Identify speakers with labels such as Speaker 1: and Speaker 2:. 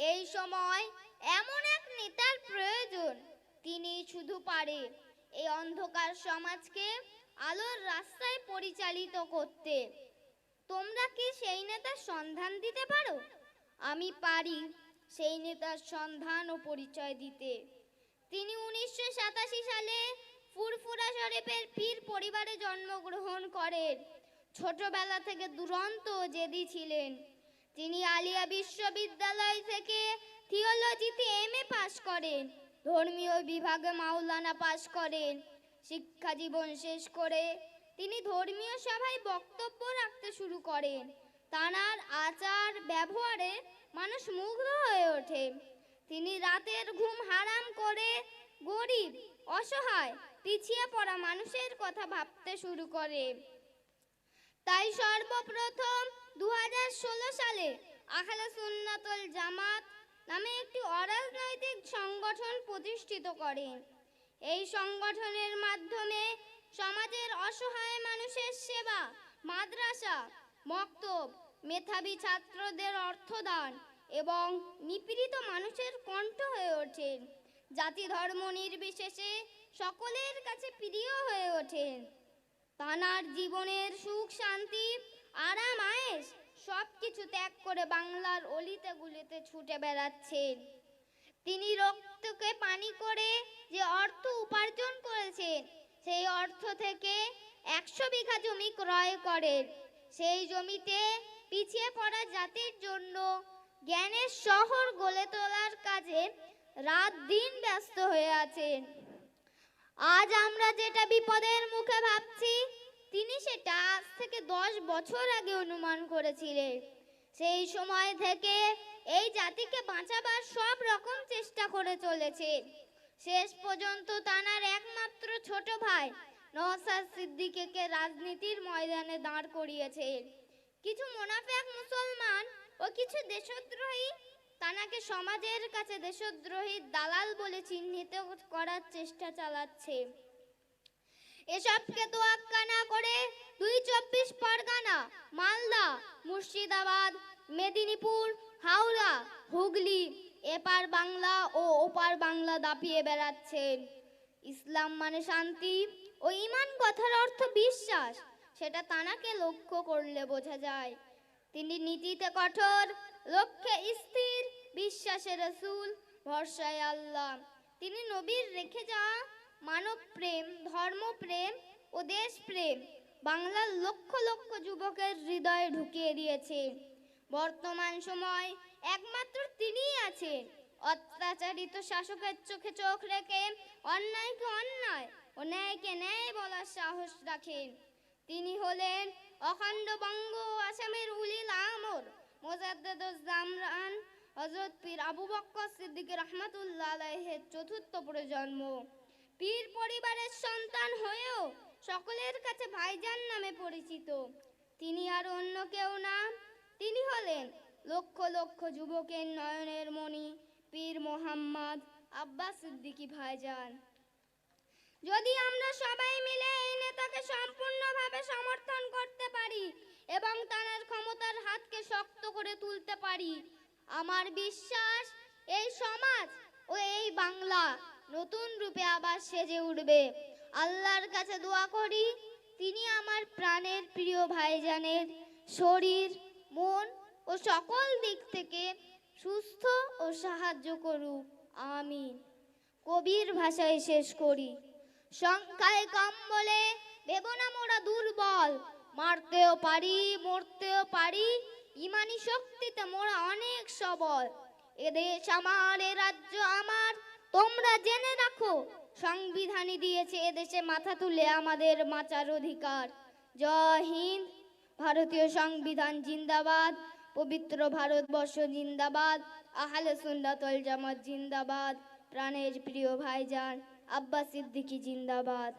Speaker 1: এই সময় এমন এক নেতার প্রয়োজন, তিনি শুধু পারে এই অন্ধকার সমাজকে আলোর রাস্তায় পরিচালিত করতে। তোমরা কি সেই নেতার সন্ধান দিতে পারো? আমি পারি সেই নেতার সন্ধান ও পরিচয় দিতে। তিনি 1987 সালে ফুরফুরা শরীফের পীর পরিবারে জন্মগ্রহণ করেন। ছোটবেলা থেকে দুরন্ত জেদি ছিলেন। তিনি আলিয়া বিশ্ববিদ্যালয় থেকে থিওলজিতে এমএ পাশ করেন। ধর্মীয় বিভাগে মাওলানা পাশ করেন। শিক্ষা জীবন শেষ করে তিনি ধর্মীয় সভায় বক্তব্য রাখতে শুরু করেন। তাঁর আচার ব্যবহারে মানুষ মুগ্ধ হয়ে ওঠে। তিনি রাতের ঘুম হারাম করে গরিব, অসহায়, পিছিয়ে পড়া মানুষের কথা ভাবতে শুরু করে। তাই সর্বপ্রথম 2016 সালে আহলে সুন্নাতুল জামাত নামে একটি অরাজনৈতিক সংগঠন প্রতিষ্ঠিত করেন। এই সংগঠনের মাধ্যমে সমাজের অসহায় মানুষের সেবা, মাদ্রাসা, মক্তব, মেধাবী ছাত্রদের অর্থদান এবং নিপীড়িত মানুষের কণ্ঠ হয়ে ওঠেন। জাতি ধর্ম নির্বিশেষে সকলের কাছে প্রিয় হয়ে ওঠেন। তাঁর জীবনের সুখ, শান্তি, আরাম, আয়েশ সবকিছু ত্যাগ করে বাংলার অলিতে গলিতে ছুটে বেড়াচ্ছেন। তিনি রক্তকে পানি করে যে অর্থ উপার্জন করেছেন, সেই অর্থ থেকে 100 বিঘা জমি ক্রয় করেন। সেই জমিতে পিছিয়ে পড়া জাতির জন্য জ্ঞানের শহর গড়ে তোলার কাজে রাত দিন ব্যস্ত হয়ে আছেন। আজ আমরা যেটা বিপদের মুখে ভাবছি, তিনি সেটা আজ থেকে 10 বছর আগে অনুমান করেছিলেন। সেই সময় থেকে এই জাতিকে বাঁচাবার সব রকম চেষ্টা করে চলেছে। শেষ পর্যন্ত তাঁর একমাত্র ছোট ভাই নওশাদ সিদ্দিকীকে রাজনীতির ময়দানে দাঁড় করিয়েছেন। কিছু মুনাফিক মুসলমান ও কিছু দেশদ্রোহী তাঁকে সমাজের কাছে দেশদ্রোহীর দালাল বলে চিহ্নিত করার চেষ্টা চালাচ্ছে। এসবকে তোয়াক্কা না করে 24 পরগনা, মালদা, মুর্শিদাবাদ, মেদিনীপুর, হাওড়া, হুগলি, এপার বাংলা ও ওপার বাংলা দাপিয়ে বেড়াচ্ছেন। ইসলাম মানে শান্তি ও ঈমান কথার অর্থ বিশ্বাস, সেটা তাঁকে লক্ষ্য করলে বোঝা যায়। তিনি নীতিতে কঠোর, লক্ষ্যে স্থির, বিশ্বাসে রাসূল, ভরসায় আল্লাহ। তিনি নবীর রেখে যাওয়া মানব প্রেম, ধর্মপ্রেম ও দেশপ্রেম বাংলার লক্ষ লক্ষ যুবকের হৃদয়ে ঢুকিয়ে দিয়েছে। বর্তমান সময় একমাত্র তিনিই আছেন অত্যাচারিত শাসকের চোখে চোখ রেখে অন্যায়কে অন্যায় ও ন্যায়কে ন্যায় বলার সাহস রাখেন। তিনি হলেন অখণ্ড বঙ্গ ও আসামের উলিল আমর মুজাদ্দেদুজ জামান হযরত পীর আবু বকর সিদ্দিকী রাহমাতুল্লাহ আলাইহির চতুর্থ প্রজন্ম। পীর পরিবারের সন্তান হয়েও সকলের কাছে ভাইজান নামে পরিচিত। তিনি আর অন্য কেউ না, তিনি হলেন লক্ষ লক্ষ যুবকের নয়নের মণি পীর মোহাম্মদ আব্বাস সিদ্দিকী ভাইজান। যদি আমরা সবাই মিলে এই নেতাকে সম্পূর্ণভাবে সমর্থন করতে পারি এবং তাঁর ক্ষমতার হাতকে শক্ত করে তুলতে পারি, আমার বিশ্বাস এই সমাজ ও এই বাংলা নতুন রূপে আবার সেজে উঠবে। আল্লাহর কাছে দোয়া করি তিনি আমার প্রাণের প্রিয় ভাইজানের শরীর, মন ও সকল দিক থেকে সুস্থ ও সাহায্য করুক, আমিন। কবির ভাষায় শেষ করি। সংখ্যায় কম বলে ভেবো না মোরা দুর্বল, মারতেও পারি, মরতেও পারি, ইমানি শক্তিতে মোরা অনেক সবল। এদেশ আমার, এ রাজ্য আমার, তোমরা জেনে রাখো সংবিধানই দিয়েছে এদেশে মাথা তুলে আমাদের বাঁচার অধিকার। জয় হিন্দ। ভারতীয় সংবিধান জিন্দাবাদ। পবিত্র ভারতবর্ষ জিন্দাবাদ। আহলে সুন্নাত ওয়াল জামাত জিন্দাবাদ। প্রাণের প্রিয় ভাইজান আব্বাস সিদ্দিকী জিন্দাবাদ।